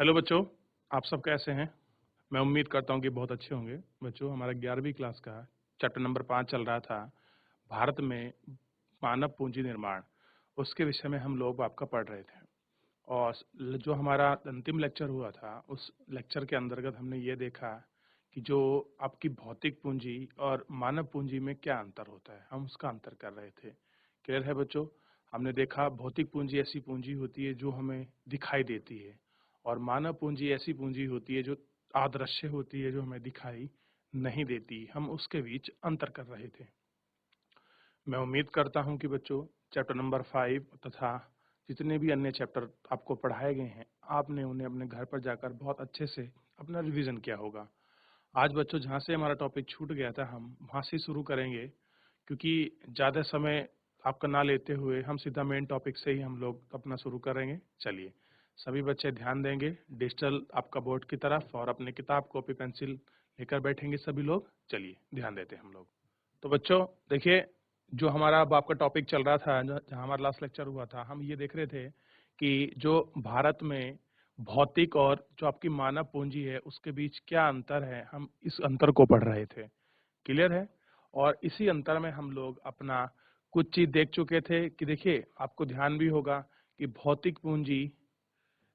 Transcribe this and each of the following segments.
Hello बच्चों, आप सब कैसे हैं? मैं उम्मीद करता हूँ कि बहुत अच्छे होंगे। बच्चों, हमारा 11वीं क्लास का चैप्टर नंबर 5 चल रहा था, भारत में मानव पूंजी निर्माण। उसके विषय में हम लोग आपका पढ़ रहे थे और जो हमारा अंतिम लेक्चर हुआ था, उस लेक्चर के अंतर्गत हमने ये देखा कि जो आपकी भौतिक पूंजी और मानव पूंजी में क्या अंतर होता है, हम उसका अंतर कर रहे थे। क्लियर है बच्चों? हमने देखा भौतिक पूंजी ऐसी पूंजी होती है जो हमें दिखाई देती है और मानव पूंजी ऐसी पूंजी होती है जो अदृश्य होती है, जो हमें दिखाई नहीं देती। हम उसके बीच अंतर कर रहे थे। मैं उम्मीद करता हूं कि बच्चों चैप्टर नंबर 5 तथा जितने भी अन्य चैप्टर आपको पढ़ाए गए हैं, आपने उन्हें अपने घर पर जाकर बहुत अच्छे से अपना रिवीजन किया होगा। आज बच्चों जहाँ से हमारा टॉपिक छूट गया था, हम वहाँ से शुरू करेंगे, क्योंकि ज़्यादा समय आपका ना लेते हुए हम सीधा मेन टॉपिक से ही हम लोग अपना शुरू करेंगे। चलिए, सभी बच्चे ध्यान देंगे डिजिटल आपका बोर्ड की तरफ और अपने किताब कॉपी पेंसिल लेकर बैठेंगे सभी लोग। चलिए ध्यान देते हैं हम लोग। तो बच्चों देखिए, जो हमारा अब आपका टॉपिक चल रहा था, जहाँ हमारा लास्ट लेक्चर हुआ था, हम ये देख रहे थे कि जो भारत में भौतिक और जो आपकी मानव पूंजी है उसके बीच क्या अंतर है, हम इस अंतर को पढ़ रहे थे। क्लियर है? और इसी अंतर में हम लोग अपना कुछ चीज देख चुके थे कि देखिए, आपको ध्यान भी होगा कि भौतिक पूंजी,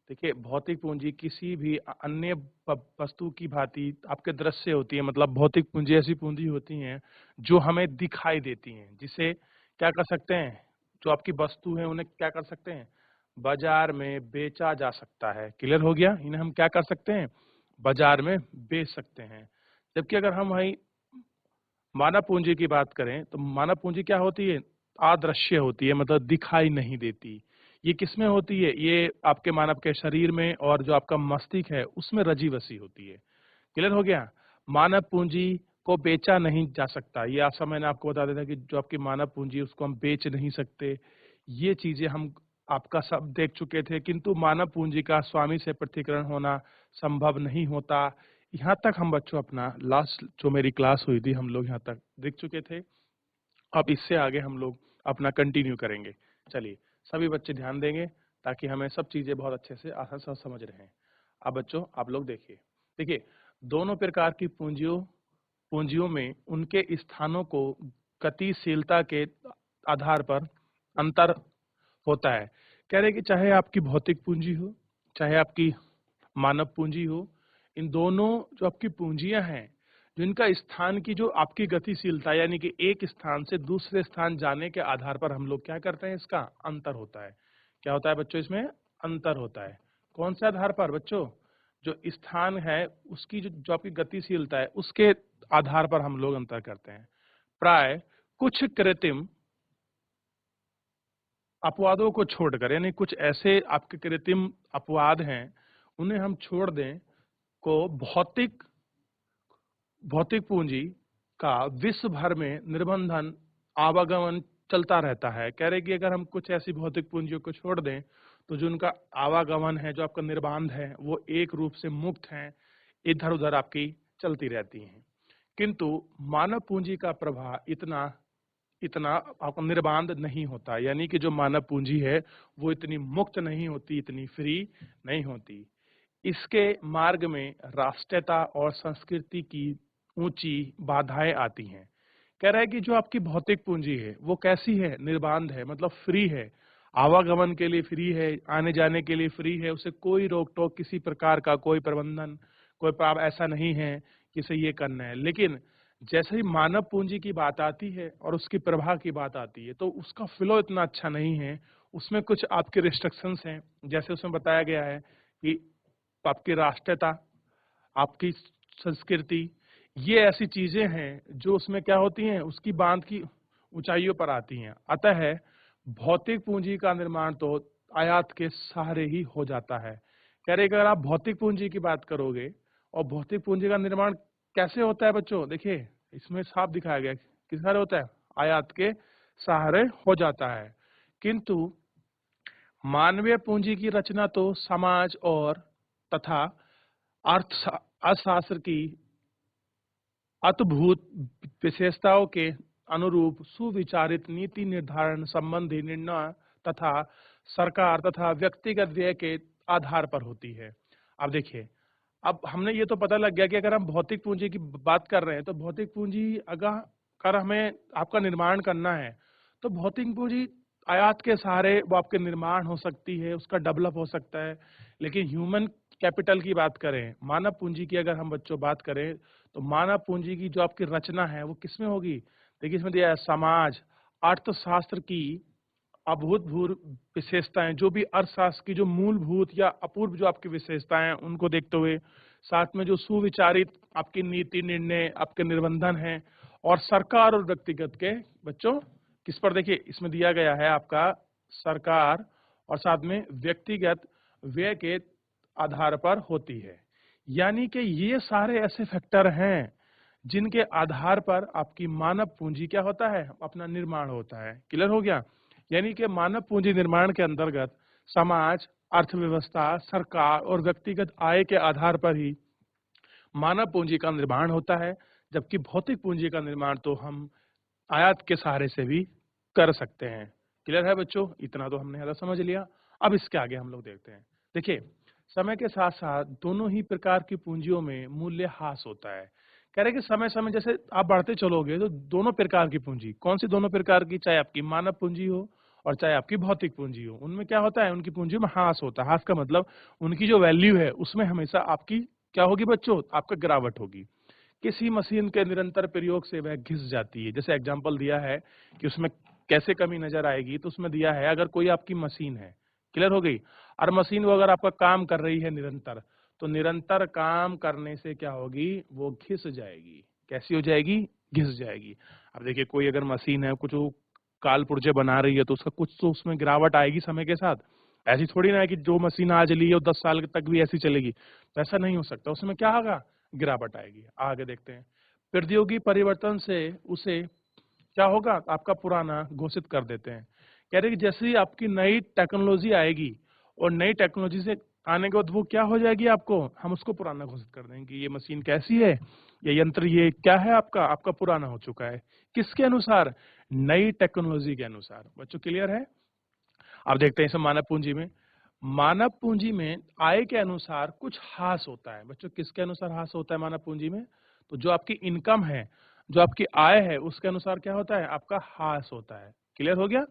देखिए भौतिक पूंजी किसी भी अन्य वस्तु की भांति आपके दृश्य होती है। मतलब भौतिक पूंजी ऐसी पूंजी होती हैं जो हमें दिखाई देती हैं, जिसे क्या कर सकते हैं, जो आपकी वस्तु है उन्हें क्या कर सकते हैं, बाजार में बेचा जा सकता है। क्लियर हो गया? इन्हें हम क्या कर सकते हैं, बाजार में बेच सकते हैं। जबकि अगर हम वही मानव पूंजी की बात करें तो मानव पूंजी क्या होती है, अदृश्य होती है, मतलब दिखाई नहीं देती। ये किसमें होती है, ये आपके मानव के शरीर में और जो आपका मस्तिष्क है उसमें रची बसी होती है। क्लियर हो गया? मानव पूंजी को बेचा नहीं जा सकता। ये आशा मैंने आपको बता दिया था कि जो आपकी मानव पूंजी है उसको हम बेच नहीं सकते। ये चीजें हम आपका सब देख चुके थे, किंतु मानव पूंजी का स्वामी से पृथक्करण होना संभव नहीं होता। यहाँ तक हम बच्चों अपना लास्ट जो मेरी क्लास हुई थी, हम लोग यहाँ तक देख चुके थे। अब इससे आगे हम लोग अपना कंटिन्यू करेंगे। चलिए, सभी बच्चे ध्यान देंगे ताकि हमें सब चीजें बहुत अच्छे से आसान से समझ रहे हैं। अब बच्चों आप लोग देखिए, देखिए दोनों प्रकार की पूंजियों पूंजियों में उनके स्थानों को गतिशीलता के आधार पर अंतर होता है। कह रहे कि चाहे आपकी भौतिक पूंजी हो, चाहे आपकी मानव पूंजी हो, इन दोनों जो आपकी पूंजियां हैं, जो इनका स्थान की जो आपकी गतिशीलता, यानी कि एक स्थान से दूसरे स्थान जाने के आधार पर हम लोग क्या करते हैं, इसका अंतर होता है। क्या होता है बच्चों, इसमें अंतर होता है। कौन से आधार पर बच्चों, जो स्थान है उसकी जो आपकी गतिशीलता है उसके आधार पर हम लोग अंतर करते हैं। प्राय कुछ कृत्रिम अपवादों को छोड़कर, यानी कुछ ऐसे आपके कृत्रिम अपवाद हैं उन्हें हम छोड़ दें, को भौतिक भौतिक पूंजी का विश्व भर में निर्बंधन आवागमन चलता रहता है। कह रहे कि अगर हम कुछ ऐसी भौतिक पूंजियों को छोड़ दें तो जो उनका आवागमन है, जो आपका निर्बाध है, वो एक रूप से मुक्त है, इधर उधर आपकी चलती रहती हैं। किंतु मानव पूंजी का प्रवाह इतना इतना आपका निर्बाध नहीं होता, यानी कि जो मानव पूंजी है वो इतनी मुक्त नहीं होती, इतनी फ्री नहीं होती। इसके मार्ग में राष्ट्रीयता और संस्कृति की ऊंची बाधाएं आती हैं। कह रहा है कि जो आपकी भौतिक पूंजी है वो कैसी है, निर्बाध है, मतलब फ्री है, आवागमन के लिए फ्री है, आने जाने के लिए फ्री है, उसे कोई रोक टोक किसी प्रकार का कोई प्रबंधन, कोई प्राव ऐसा नहीं है कि इसे ये करना है। लेकिन जैसे ही मानव पूंजी की बात आती है और उसकी प्रवाह की बात आती है तो उसका फ्लो इतना अच्छा नहीं है, उसमें कुछ आपके रिस्ट्रिक्शंस हैं। जैसे उसमें बताया गया है कि आपकी राष्ट्रीयता, आपकी संस्कृति, ये ऐसी चीजें हैं जो उसमें क्या होती हैं, उसकी बांध की ऊंचाइयों पर आती हैं। अतः भौतिक पूंजी का निर्माण तो आयात के सहारे ही हो जाता है। कह रहे कि अगर आप भौतिक पूंजी की बात करोगे, और भौतिक पूंजी का निर्माण कैसे होता है बच्चों, देखिए इसमें साफ दिखाया गया किस सहारे होता है, आयात के सहारे हो जाता है। किंतु मानवीय पूंजी की रचना तो समाज और तथा अर्थशास्त्र की अद्भुत विशेषताओं के अनुरूप सुविचारित नीति निर्धारण संबंधी निर्णय तथा सरकार तथा व्यक्तिगत व्यय के आधार पर होती है। अब देखिए, अब हमने ये तो पता लग गया कि अगर हम भौतिक पूंजी की बात कर रहे हैं, तो भौतिक पूंजी अगर हमें आपका निर्माण करना है, तो भौतिक पूंजी आयात के सहारे वो आपके निर्माण हो सकती है, उसका डेवलप हो सकता है। लेकिन ह्यूमन कैपिटल की बात करें, मानव पूंजी की अगर हम बच्चों बात करें, तो मानव पूंजी की जो आपकी रचना है वो किसमें होगी? देखिए इसमें दिया है समाज, अर्थशास्त्र की अभूतपूर्व विशेषताएं, जो भी अर्थशास्त्र की जो मूलभूत या अपूर्व जो आपकी विशेषताएं हैं उनको देखते हुए, साथ में जो सुविचारित आपकी नीति निर्णय आपके निर्बंधन है, और सरकार और व्यक्तिगत के बच्चों किस पर देखिए इसमें दिया गया है आपका सरकार और साथ में व्यक्तिगत व्यय के आधार पर होती है। यानी कि ये सारे ऐसे फैक्टर हैं जिनके आधार पर आपकी मानव पूंजी क्या होता है? अपना निर्माण होता है। क्लियर हो गया? यानी कि मानव पूंजी निर्माण के अंतर्गत समाज, अर्थव्यवस्था, सरकार और व्यक्तिगत आय के आधार पर ही मानव पूंजी का निर्माण होता है, जबकि भौतिक पूंजी का निर्माण तो हम आयात के सहारे से भी कर सकते हैं। क्लियर है बच्चों? इतना तो हमने समझ लिया। अब इसके आगे हम लोग देखते हैं। देखिए, समय के साथ साथ दोनों ही प्रकार की पूंजियों में मूल्य ह्रास होता है। कह रहे कि समय समय जैसे आप बढ़ते चलोगे तो दोनों प्रकार की पूंजी, कौन सी दोनों प्रकार की? चाहे आपकी मानव पूंजी हो और चाहे आपकी भौतिक पूंजी हो, उनमें क्या होता है? उनकी पूंजी में ह्रास होता है। ह्रास का मतलब उनकी जो वैल्यू है उसमें हमेशा आपकी क्या होगी बच्चों? आपका गिरावट होगी। किसी मशीन के निरंतर प्रयोग से वह घिस जाती है। जैसे एग्जांपल दिया है कि उसमें कैसे कमी नजर आएगी, तो उसमें दिया है अगर कोई आपकी मशीन है, क्लियर हो गई, और मशीन वो अगर आपका काम कर रही है निरंतर, तो निरंतर काम करने से क्या होगी? वो घिस जाएगी। कैसी हो जाएगी? घिस जाएगी। अब देखिए, कोई अगर मशीन है कुछ वो काल पुर्जे बना रही है, तो उसका कुछ तो उसमें गिरावट आएगी समय के साथ। ऐसी थोड़ी ना है कि जो मशीन आज ली है वो 10 साल तक भी ऐसी चलेगी, तो ऐसा नहीं हो सकता। उसमें क्या होगा? गिरावट आएगी। आगे देखते हैं। प्रौद्योगिकी परिवर्तन से उसे क्या होगा? आपका पुराना घोषित कर देते हैं। कह रहे कि जैसे ही आपकी नई टेक्नोलॉजी आएगी और नई टेक्नोलॉजी से आने के बाद वो क्या हो जाएगी? आपको हम उसको पुराना घोषित कर देंगे कि ये मशीन कैसी है, ये यंत्र ये क्या है? आपका पुराना हो चुका है। किसके अनुसार? नई टेक्नोलॉजी के अनुसार। बच्चों क्लियर है? अब देखते हैं इसे मानव पूंजी में। मानव पूंजी में आय के अनुसार कुछ ह्रास होता है। बच्चों किसके अनुसार ह्रास होता है मानव पूंजी में? तो जो आपकी इनकम है, जो आपकी आय है, उसके अनुसार क्या होता है? आपका ह्रास होता है। क्लियर हो गया?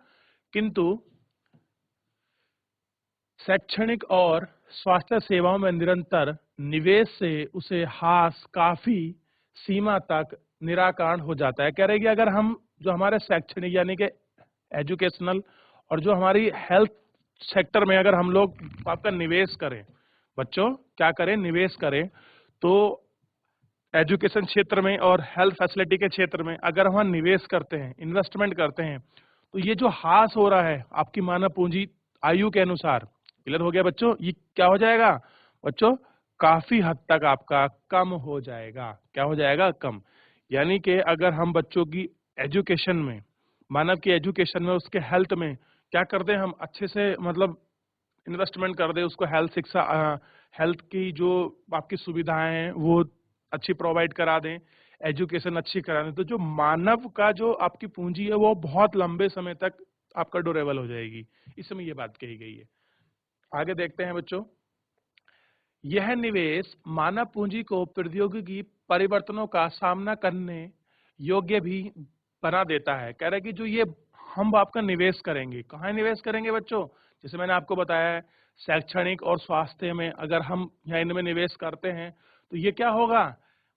किंतु शैक्षणिक और स्वास्थ्य सेवाओं में निरंतर निवेश से उसे ह्रास काफी सीमा तक निराकरण हो जाता है। कह रहे हैं कि अगर हम जो हमारे शैक्षणिक यानी कि एजुकेशनल और जो हमारी हेल्थ सेक्टर में अगर हम लोग आपका निवेश करें, बच्चों क्या करें? निवेश करें, तो एजुकेशन क्षेत्र में और हेल्थ फैसिलिटी के क्षेत्र में अगर हम निवेश करते हैं, इन्वेस्टमेंट करते हैं, तो ये जो ह्रास हो रहा है आपकी मानव पूंजी आयु के अनुसार, क्लियर हो गया बच्चों? ये क्या हो जाएगा बच्चों? काफी हद तक आपका कम हो जाएगा। क्या हो जाएगा? कम। यानी कि अगर हम बच्चों की एजुकेशन में, मानव की एजुकेशन में, उसके हेल्थ में क्या कर दें? हम अच्छे से मतलब इन्वेस्टमेंट कर दें, उसको हेल्थ शिक्षा, हेल्थ की जो आपकी सुविधाएं हैं वो अच्छी प्रोवाइड करा दें, एजुकेशन अच्छी करा दें, तो जो मानव का जो आपकी पूंजी है वो बहुत लंबे समय तक आपका ड्यूरेबल हो जाएगी। इसमें ये बात कही गई है। आगे देखते हैं बच्चों। यह निवेश मानव पूंजी को प्रौद्योगिकी परिवर्तनों का सामना करने योग्य भी बना देता है। कह रहे हैं कि जो ये हम आपका निवेश करेंगे, कहाँ निवेश करेंगे बच्चों? जैसे मैंने आपको बताया है, शैक्षणिक और स्वास्थ्य में अगर हम यहाँ इनमें निवेश करते हैं, तो ये क्या होगा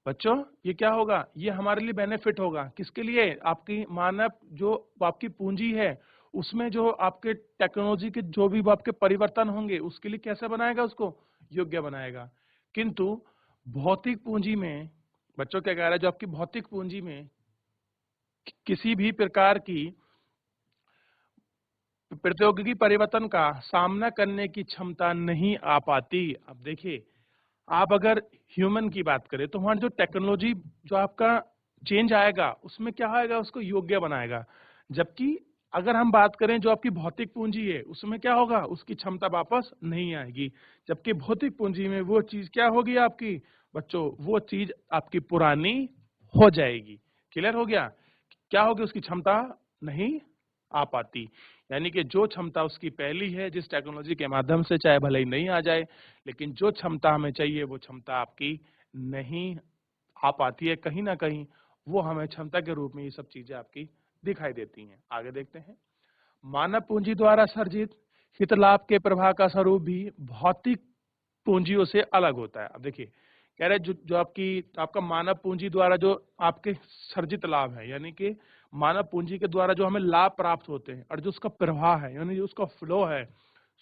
बच्चों? ये क्या होगा? ये हमारे लिए बेनिफिट होगा। किसके लिए? आपकी मानव जो आपकी पूंजी है उसमें जो आपके टेक्नोलॉजी के जो भी आपके परिवर्तन होंगे उसके लिए कैसे बनाएगा? उसको योग्य बनाएगा। किंतु भौतिक पूंजी में बच्चों क्या कह रहा है? जो आपकी भौतिक पूंजी में किसी भी प्रकार की प्रौद्योगिकी परिवर्तन का सामना करने की क्षमता नहीं आ पाती। अब देखिए, आप अगर ह्यूमन की बात करें तो वहां जो टेक्नोलॉजी जो आपका चेंज आएगा उसमें क्या आएगा? उसको योग्य बनाएगा। जबकि अगर हम बात करें जो आपकी भौतिक पूंजी है उसमें क्या होगा? उसकी क्षमता वापस नहीं आएगी। जबकि भौतिक पूंजी में वो चीज क्या होगी आपकी बच्चों? वो चीज आपकी पुरानी हो जाएगी। क्लियर हो गया? क्या होगी? उसकी क्षमता नहीं आ पाती। यानी कि जो क्षमता उसकी पहली है, जिस टेक्नोलॉजी के माध्यम से चाहे भले ही नहीं आ जाए, लेकिन जो क्षमता हमें चाहिए वो क्षमता आपकी नहीं आ पाती है, कहीं ना कहीं वो हमें क्षमता के रूप में ये सब चीजें आपकी दिखाई देती हैं। आगे देखते हैं। मानव पूंजी द्वारा सर्जित हित लाभ के प्रवाह का स्वरूप भी भौतिक पूंजियों से अलग होता है। अब देखिए, कह रहे जो आपका मानव पूंजी द्वारा जो आपके सर्जित लाभ है, यानी कि मानव पूंजी के द्वारा जो हमें लाभ प्राप्त होते हैं और जो उसका प्रवाह है, यानी जो उसका फ्लो है,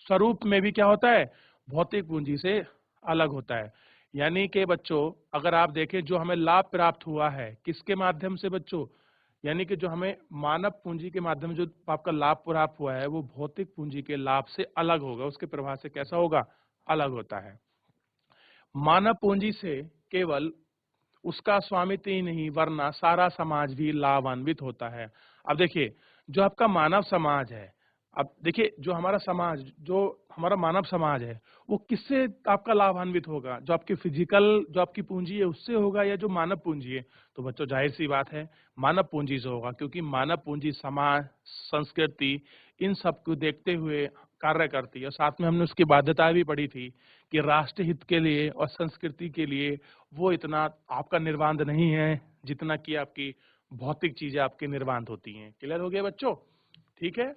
स्वरूप में भी क्या होता है, भौतिक पूंजी से अलग होता है। यानी कि बच्चों, अगर आप देखें जो हमें लाभ प्राप्त हुआ है किसके माध्यम से बच्चों, यानी कि जो हमें मानव पूंजी के माध्यम से जो आपका लाभ प्राप्त हुआ है वो भौतिक पूंजी के लाभ से अलग होगा, उसके प्रभाव से कैसा होगा, अलग होता है। मानव पूंजी से केवल उसका स्वामित्व ही नहीं वरना सारा समाज भी लाभान्वित होता है। अब देखिए, जो आपका मानव समाज है, अब देखिए जो हमारा समाज, जो हमारा मानव समाज है, वो किससे आपका लाभान्वित होगा, जो आपकी फिजिकल जो आपकी पूंजी है उससे होगा या जो मानव पूंजी है? तो बच्चों जाहिर सी बात है मानव पूंजी से होगा, क्योंकि मानव पूंजी समाज, संस्कृति, इन सब को देखते हुए कार्य करती है। और साथ में हमने उसकी बाध्यता भी पढ़ी थी कि राष्ट्र हित के लिए और संस्कृति के लिए वो इतना आपका निर्बाध नहीं है जितना कि आपकी भौतिक चीजें आपके निर्बाध होती हैं। क्लियर हो गया बच्चों? ठीक है,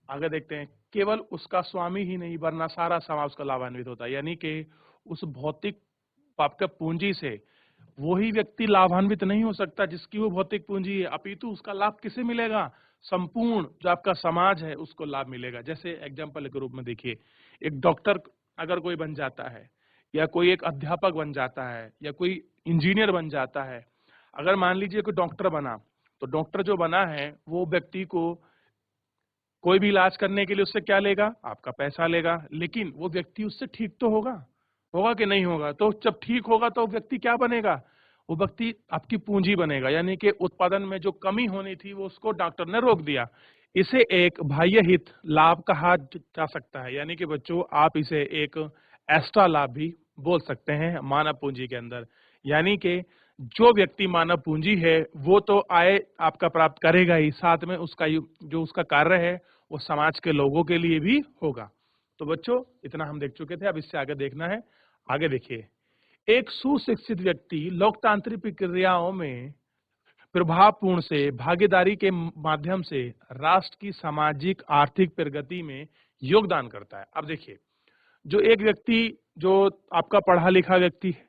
आगे देखते हैं। केवल उसका स्वामी ही नहीं वरना सारा समाज उसका लाभान्वित होता है, यानी कि उस भौतिक आपका पूंजी से वही व्यक्ति लाभान्वित नहीं हो सकता जिसकी वो भौतिक पूंजी है, अपितु उसका लाभ किसे मिलेगा, संपूर्ण जो आपका समाज है उसको लाभ मिलेगा। जैसे एग्जाम्पल के रूप में देखिए, एक डॉक्टर अगर कोई बन जाता है, या कोई एक अध्यापक बन जाता है, या कोई इंजीनियर बन जाता है, अगर मान लीजिए कोई डॉक्टर बना, तो डॉक्टर जो बना है वो व्यक्ति को कोई भी इलाज करने के लिए उससे क्या लेगा, आपका पैसा लेगा, लेकिन वो व्यक्ति उससे ठीक तो होगा, होगा कि नहीं होगा? तो जब ठीक होगा तो व्यक्ति क्या बनेगा, वो व्यक्ति आपकी पूंजी बनेगा, यानी कि उत्पादन में जो कमी होनी थी वो उसको डॉक्टर ने रोक दिया। इसे एक बाह्य हित लाभ कहा जा सकता है, यानी कि बच्चों आप इसे एक एक्स्ट्रा लाभ भी बोल सकते हैं मानव पूंजी के अंदर। यानी कि जो व्यक्ति मानव पूंजी है वो तो आय आपका प्राप्त करेगा ही, साथ में उसका जो उसका कार्य है वो समाज के लोगों के लिए भी होगा। तो बच्चों इतना हम देख चुके थे, अब इससे आगे देखना है। आगे देखिए, एक सुशिक्षित व्यक्ति लोकतांत्रिक प्रक्रियाओं में प्रभावपूर्ण से भागीदारी के माध्यम से राष्ट्र की सामाजिक आर्थिक प्रगति में योगदान करता है। अब देखिए, जो एक व्यक्ति जो आपका पढ़ा लिखा व्यक्ति है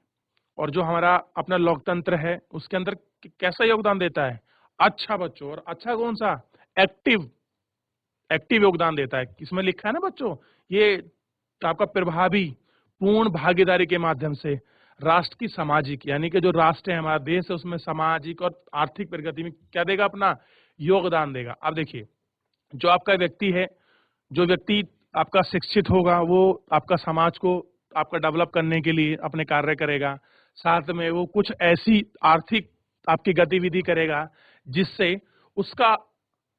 और जो हमारा अपना लोकतंत्र है उसके अंदर कैसा योगदान देता है, अच्छा बच्चों, और अच्छा कौन सा, एक्टिव, एक्टिव योगदान देता है। इसमें लिखा है ना बच्चों, ये आपका प्रभावी पूर्ण भागीदारी के माध्यम से राष्ट्र की सामाजिक, यानी कि जो राष्ट्र है हमारा देश है उसमें सामाजिक और आर्थिक प्रगति में क्या देगा, अपना योगदान देगा। अब देखिए, जो आपका व्यक्ति है, जो व्यक्ति आपका शिक्षित होगा वो आपका समाज को आपका डेवलप करने के लिए अपने कार्य करेगा, साथ में वो कुछ ऐसी आर्थिक आपकी गतिविधि करेगा जिससे उसका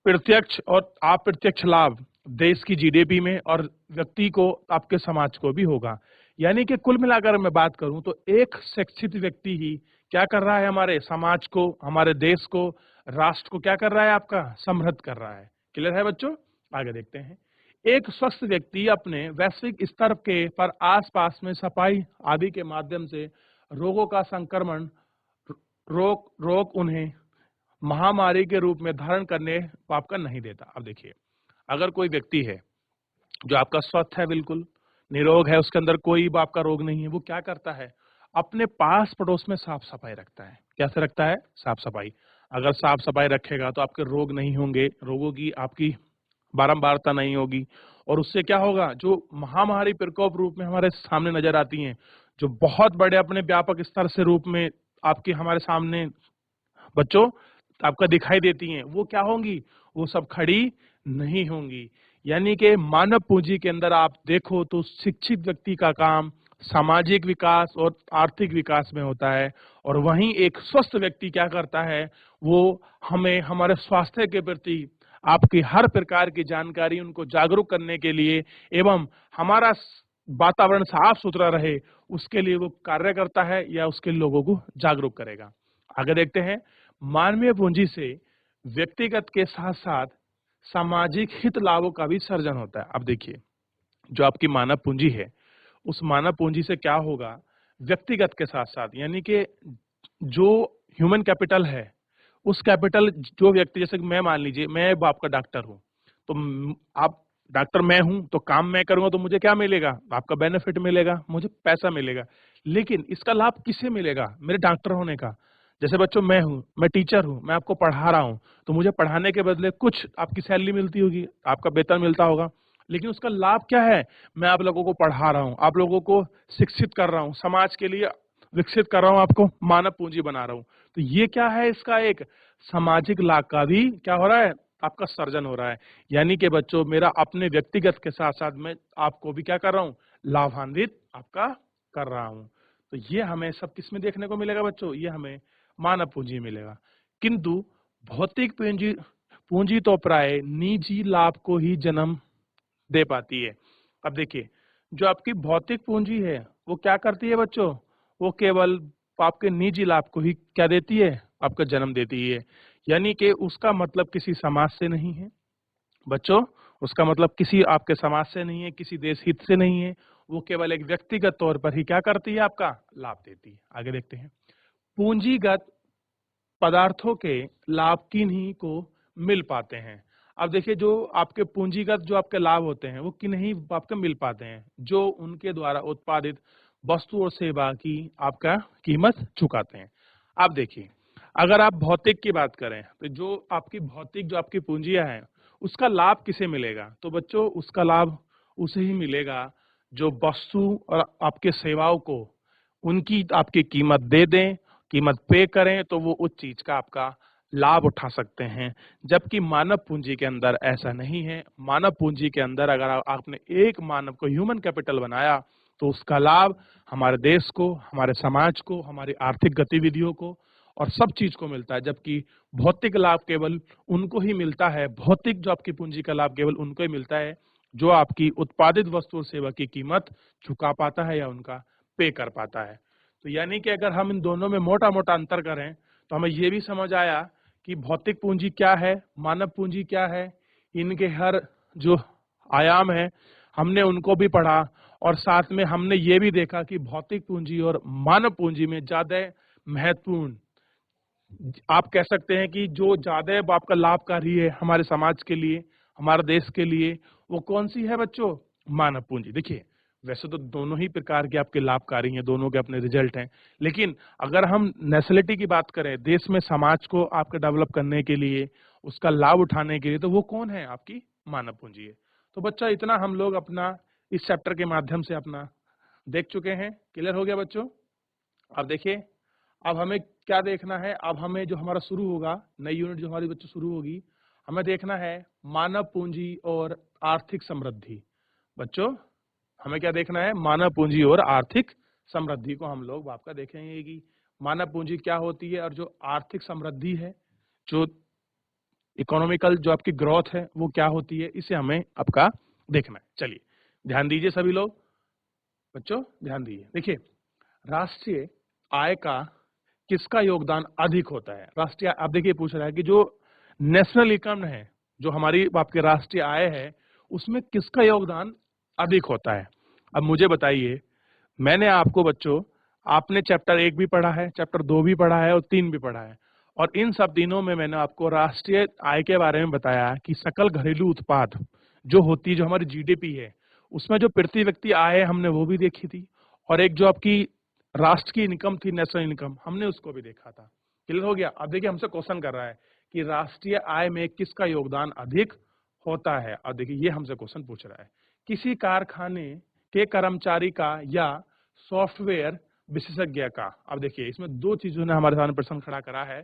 प्रत्यक्ष और अप्रत्यक्ष लाभ देश की जीडीपी में और व्यक्ति को, आपके समाज को भी होगा। यानी कि कुल मिलाकर मैं बात करूं तो एक शिक्षित व्यक्ति ही क्या कर रहा है, हमारे समाज को, हमारे देश को, राष्ट्र को क्या कर रहा है, आपका समृद्ध कर रहा है। क्लियर है बच्चों? आगे देखते हैं। एक स्वस्थ व्यक्ति अपने वैश्विक स्तर के पर आसपास में सफाई आदि के माध्यम से रोगों का संक्रमण रोक उन्हें महामारी के रूप में धारण करने आपका नहीं देता। अब देखिए, अगर कोई व्यक्ति है जो आपका स्वस्थ है, बिल्कुल निरोग है, उसके अंदर कोई आपका रोग नहीं है, वो क्या करता है, अपने पास पड़ोस में साफ सफाई रखता है। कैसे रखता है, साफ सफाई। अगर साफ सफाई रखेगा तो आपके रोग नहीं होंगे, रोगों की आपकी बारंबारता नहीं होगी, और उससे क्या होगा, जो महामारी प्रकोप रूप में हमारे सामने नजर आती हैं, जो बहुत बड़े अपने व्यापक स्तर से रूप में आपके हमारे सामने बच्चों आपका दिखाई देती हैं, वो क्या होंगी, वो सब खड़ी नहीं होंगी। यानी कि मानव पूंजी के अंदर आप देखो तो शिक्षित व्यक्ति का काम सामाजिक विकास और आर्थिक विकास में होता है, और वहीं एक स्वस्थ व्यक्ति क्या करता है, वो हमें हमारे स्वास्थ्य के प्रति आपकी हर प्रकार की जानकारी उनको जागरूक करने के लिए एवं हमारा वातावरण साफ सुथरा रहे उसके लिए वो कार्य करता है या उसके लोगों को जागरूक करेगा। आगे देखते हैं। मानवीय पूंजी से व्यक्तिगत के साथ साथ सामाजिक हित लाभों का भी सर्जन होता है। अब देखिए, जो आपकी मानव पूंजी है, उस मानव पूंजी से क्या होगा, व्यक्तिगत के साथ साथ, यानी कि जो ह्यूमन कैपिटल है, उस कैपिटल, जो व्यक्ति, जैसे कि मैं, मान लीजिए मैं आपका डॉक्टर हूँ, तो आप डॉक्टर मैं हूँ, तो काम मैं करूंगा तो मुझे क्या मिलेगा, आपका बेनिफिट मिलेगा, मुझे पैसा मिलेगा। लेकिन इसका लाभ किसे मिलेगा, मेरे डॉक्टर होने का। जैसे बच्चों, मैं हूँ, मैं टीचर हूँ, मैं आपको पढ़ा रहा हूँ, तो मुझे पढ़ाने के बदले कुछ आपकी सैलरी मिलती होगी, आपका वेतन मिलता होगा। लेकिन उसका लाभ क्या है, मैं आप लोगों को पढ़ा रहा हूँ, आप लोगों को शिक्षित कर रहा हूँ, समाज के लिए विकसित कर रहा हूँ, आपको मानव पूंजी बना रहा हूँ। तो ये क्या है, इसका एक सामाजिक लाभ का भी क्या हो रहा है, आपका सर्जन हो रहा है। यानी कि बच्चों, मेरा अपने व्यक्तिगत के साथ साथ मैं आपको भी क्या कर रहा हूँ, लाभान्वित आपका कर रहा हूँ। तो ये हमें सब किसमें देखने को मिलेगा बच्चों, ये हमें मानव पूंजी मिलेगा। किंतु भौतिक पूंजी पूंजी तो प्राय निजी लाभ को ही जन्म दे पाती है। अब देखिए, जो आपकी भौतिक पूंजी है, वो क्या करती है बच्चों, वो केवल आपके निजी लाभ को ही क्या देती है, आपका जन्म देती है। यानी कि उसका मतलब किसी समाज से नहीं है बच्चों, उसका मतलब किसी आपके समाज से नहीं है, किसी देश हित से नहीं है, वो केवल एक व्यक्तिगत तौर पर ही क्या करती है, आपका लाभ देती है। आगे देखते हैं, पूंजीगत पदार्थों के लाभ किन्हीं को मिल पाते हैं। अब देखिए, जो आपके पूंजीगत जो आपके लाभ होते हैं, वो किन्हीं आपके मिल पाते हैं, जो उनके द्वारा उत्पादित वस्तु और सेवा की आपका कीमत चुकाते हैं। अब देखिए, अगर आप भौतिक की बात करें, तो जो आपकी भौतिक जो आपकी पूंजियां हैं, उसका लाभ किसे मिलेगा, तो बच्चों उसका लाभ उसे ही मिलेगा जो वस्तु और आपके सेवाओं को उनकी आपकी कीमत दे दें, कीमत पे करें, तो वो उस चीज का आपका लाभ उठा सकते हैं। जबकि मानव पूंजी के अंदर ऐसा नहीं है। मानव पूंजी के अंदर अगर आपने एक मानव को ह्यूमन कैपिटल बनाया, तो उसका लाभ हमारे देश को, हमारे समाज को, हमारी आर्थिक गतिविधियों को और सब चीज को मिलता है। जबकि भौतिक लाभ केवल उनको ही मिलता है, भौतिक जो आपकी पूंजी का लाभ केवल उनको ही मिलता है जो आपकी उत्पादित वस्तु और सेवा की कीमत चुका पाता है या उनका पे कर पाता है। तो यानी कि अगर हम इन दोनों में मोटा मोटा अंतर करें, तो हमें ये भी समझ आया कि भौतिक पूंजी क्या है, मानव पूंजी क्या है, इनके हर जो आयाम है हमने उनको भी पढ़ा। और साथ में हमने ये भी देखा कि भौतिक पूंजी और मानव पूंजी में ज्यादा महत्वपूर्ण, आप कह सकते हैं कि जो ज्यादा आपका लाभकारी है हमारे समाज के लिए, हमारे देश के लिए, वो कौन सी है बच्चों, मानव पूंजी। देखिए, वैसे तो दोनों ही प्रकार के आपके लाभकारी हैं, दोनों के अपने रिजल्ट हैं, लेकिन अगर हम नेशनलिटी की बात करें, देश में समाज को आपके डेवलप करने के लिए, उसका लाभ उठाने के लिए, तो वो कौन है, आपकी मानव पूंजी है। तो बच्चा, इतना हम लोग अपना इस चैप्टर के माध्यम से अपना देख चुके हैं। क्लियर हो गया बच्चों। अब देखिए, अब हमें क्या देखना है, अब हमें जो हमारा शुरू होगा, नई यूनिट जो हमारी बच्चों शुरू होगी, हमें देखना है मानव पूंजी और आर्थिक समृद्धि। बच्चों, हमें क्या देखना है, मानव पूंजी और आर्थिक समृद्धि को हम लोग आपका देखेंगे कि मानव पूंजी क्या होती है और जो आर्थिक समृद्धि है, जो इकोनॉमिकल जो आपकी ग्रोथ है, वो क्या होती है, इसे हमें आपका देखना है। चलिए ध्यान दीजिए सभी लोग, बच्चों ध्यान दीजिए। देखिए, राष्ट्रीय आय का किसका योगदान अधिक होता है, राष्ट्रीय, आप देखिए पूछ रहा है कि जो नेशनल इनकम है, जो हमारी आपके राष्ट्रीय आय है, उसमें किसका योगदान अधिक होता है। अब मुझे बताइए, मैंने आपको बच्चों, आपने चैप्टर 1 भी पढ़ा है, चैप्टर 2 भी पढ़ा है और 3 भी पढ़ा है, और इन सब दिनों में मैंने आपको राष्ट्रीय आय के बारे में बताया कि सकल घरेलू उत्पाद जो होती है, जो हमारी जीडीपी है, उसमें जो प्रति व्यक्ति आय है हमने वो भी देखी थी, और एक जो आपकी राष्ट्र की इनकम थी, नेशनल इनकम, हमने उसको भी देखा था। क्लियर हो गया। अब देखिए, हमसे क्वेश्चन कर रहा है कि राष्ट्रीय आय में किसका योगदान अधिक होता है। अब देखिए, ये हमसे क्वेश्चन पूछ रहा है, किसी कारखाने के कर्मचारी का या सॉफ्टवेयर विशेषज्ञ का। अब देखिए, इसमें दो चीजों ने हमारे सामने प्रश्न खड़ा करा है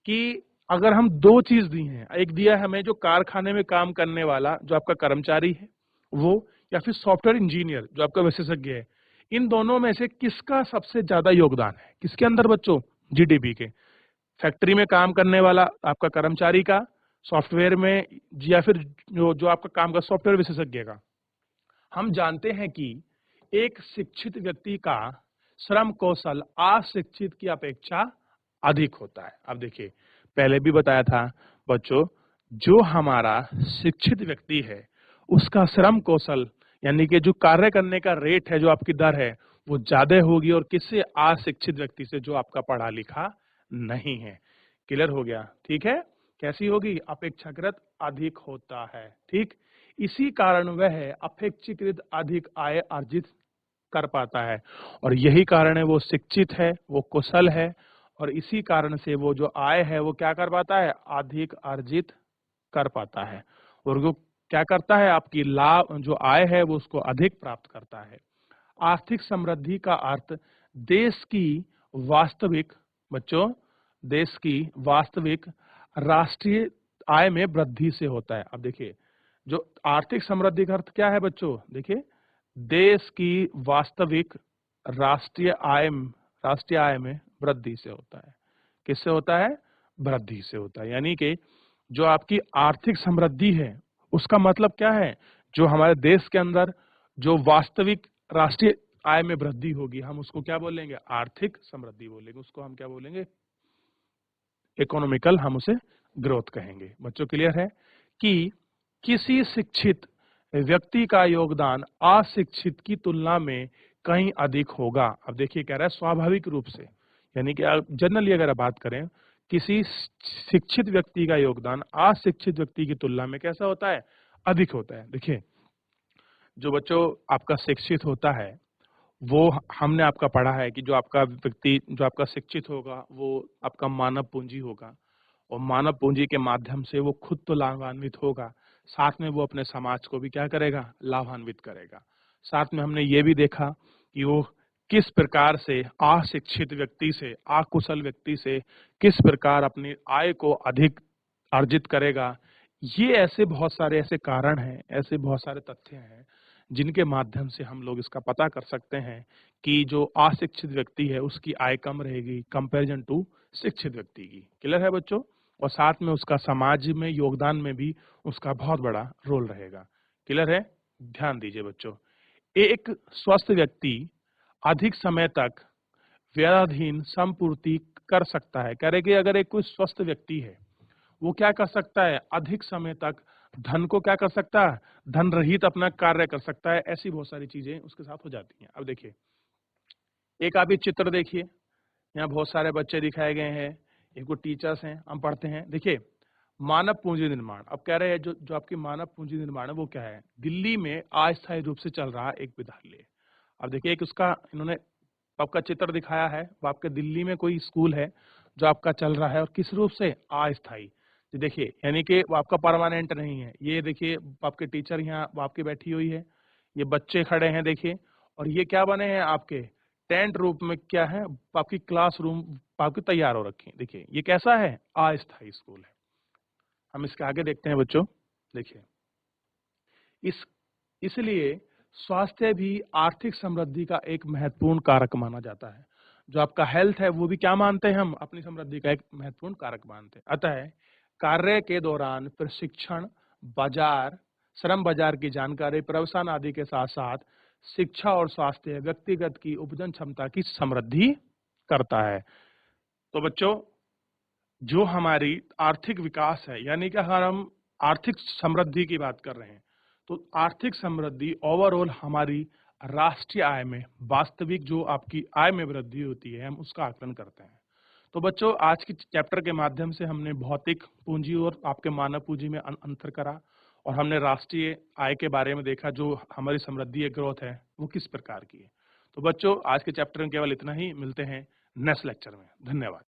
कि अगर हम दो चीज दी हैं, एक दिया है हमें जो कारखाने में काम करने वाला जो आपका कर्मचारी है वो, या फिर सॉफ्टवेयर इंजीनियर जो आपका विशेषज्ञ है, इन दोनों में से किसका सबसे ज्यादा योगदान है, किसके अंदर बच्चों, जीडीपी के। फैक्ट्री में काम करने वाला आपका कर्मचारी का, सॉफ्टवेयर में, या फिर जो जो आपका काम का सॉफ्टवेयर विशेषज्ञ का। हम जानते हैं कि एक शिक्षित व्यक्ति का श्रम कौशल अशिक्षित की अपेक्षा अधिक होता है। अब देखिए, पहले भी बताया था बच्चों, जो हमारा शिक्षित व्यक्ति है उसका श्रम कौशल यानी कि जो कार्य करने का रेट है, जो आपकी दर है, वो ज्यादा होगी और किसी अशिक्षित व्यक्ति से जो आपका पढ़ा लिखा नहीं है। क्लियर हो गया? ठीक है। कैसी होगी? अपेक्षाकृत अधिक होता है। ठीक, इसी कारण वह अपेक्षाकृत अधिक आय अर्जित कर पाता है और यही कारण है वो शिक्षित है, वो कुशल है और इसी कारण से वो जो आय है वो क्या कर पाता है? अधिक अर्जित कर पाता है और वो क्या करता है? आपकी लाभ जो आय है वो उसको अधिक प्राप्त करता है। आर्थिक समृद्धि का अर्थ देश की वास्तविक बच्चों देश की वास्तविक राष्ट्रीय आय में वृद्धि से होता है। अब देखिए, जो आर्थिक समृद्धि का अर्थ क्या है बच्चों? देखिए, देश की वास्तविक राष्ट्रीय आय में वृद्धि से होता है। किससे होता है? वृद्धि से होता है। यानी कि जो आपकी आर्थिक समृद्धि है उसका मतलब क्या है? जो हमारे देश के अंदर जो वास्तविक राष्ट्रीय आय में वृद्धि होगी, हम उसको क्या बोलेंगे? आर्थिक समृद्धि बोलेंगे। उसको हम क्या बोलेंगे? इकोनॉमिकल, हम उसे ग्रोथ कहेंगे। बच्चों क्लियर है कि किसी शिक्षित व्यक्ति का योगदान अशिक्षित की तुलना में कहीं अधिक होगा। अब देखिए कह रहा है स्वाभाविक रूप से, यानी कि जनरली अगर आप बात करें, किसी शिक्षित व्यक्ति का योगदान अशिक्षित व्यक्ति की तुलना में कैसा होता है? अधिक होता है। देखिए, जो बच्चों आपका शिक्षित होता है वो हमने आपका पढ़ा है कि जो आपका व्यक्ति जो आपका शिक्षित होगा वो आपका मानव पूंजी होगा और मानव पूंजी के माध्यम से वो खुद तो लाभान्वित होगा, साथ में वो अपने समाज को भी क्या करेगा? लाभान्वित करेगा। साथ में हमने ये भी देखा कि वो किस प्रकार से अशिक्षित व्यक्ति से, अकुशल व्यक्ति से किस प्रकार अपनी आय को अधिक अर्जित करेगा। ये ऐसे बहुत सारे ऐसे कारण हैं, ऐसे बहुत सारे तथ्य हैं जिनके माध्यम से हम लोग इसका पता कर सकते हैं कि जो अशिक्षित व्यक्ति है उसकी आय कम रहेगी कंपैरिजन टू शिक्षित व्यक्ति की। क्लियर है बच्चों? और साथ में उसका समाज में योगदान में भी उसका बहुत बड़ा रोल रहेगा। क्लियर है? ध्यान दीजिए बच्चों, एक स्वस्थ व्यक्ति अधिक समय तक व्ययाधीन संपूर्ति कर सकता है। कह रहे कि अगर एक कोई स्वस्थ व्यक्ति है वो क्या कर सकता है? अधिक समय तक धन को क्या कर सकता है? धन रहित अपना कार्य कर सकता है। ऐसी बहुत सारी चीजें उसके साथ हो जाती हैं। अब देखिए, एक आप ये चित्र देखिए, यहाँ बहुत सारे बच्चे दिखाए गए हैं, एक वो टीचर्स हैं, हम पढ़ते हैं। देखिए, मानव पूंजी निर्माण, अब कह रहे हैं जो जो आपकी मानव पूंजी निर्माण है वो क्या है? दिल्ली में अस्थायी रूप से चल रहा एक विद्यालय। अब देखिए, एक उसका इन्होंने आपका चित्र दिखाया है, वो आपके दिल्ली में कोई स्कूल है जो आपका चल रहा है और किस रूप से? अस्थायी। ये देखिए, यानी कि वो आपका परमानेंट नहीं है। ये देखिए आपके टीचर यहाँ आपकी बैठी हुई है, ये बच्चे खड़े हैं देखिए, और ये क्या बने हैं? आपके टेंट रूप में क्या है? आपकी क्लासरूम आपकी तैयार हो रखी है। देखिए ये कैसा है? अस्थायी स्कूल है। हम इसके आगे देखते हैं बच्चों। देखिए, इस इसलिए स्वास्थ्य भी आर्थिक समृद्धि का एक महत्वपूर्ण कारक माना जाता है। जो आपका हेल्थ है वो भी क्या मानते हैं? हम अपनी समृद्धि का एक महत्वपूर्ण कारक मानते हैं। अतः कार्य के दौरान प्रशिक्षण, बाजार, श्रम बाजार की जानकारी, प्रवसन आदि के साथ साथ शिक्षा और स्वास्थ्य व्यक्तिगत की उपजन क्षमता की समृद्धि करता है। तो बच्चों, जो हमारी आर्थिक विकास है, यानी कि अगर हम आर्थिक समृद्धि की बात कर रहे हैं तो आर्थिक समृद्धि ओवरऑल हमारी राष्ट्रीय आय में, वास्तविक जो आपकी आय में वृद्धि होती है, हम उसका आकलन करते हैं। तो बच्चों, आज की चैप्टर के माध्यम से हमने भौतिक पूंजी और आपके मानव पूंजी में अंतर करा और हमने राष्ट्रीय आय के बारे में देखा, जो हमारी समृद्धि ग्रोथ है वो किस प्रकार की है। तो बच्चों, आज के चैप्टर में केवल इतना ही। मिलते हैं नेक्स्ट लेक्चर में। धन्यवाद।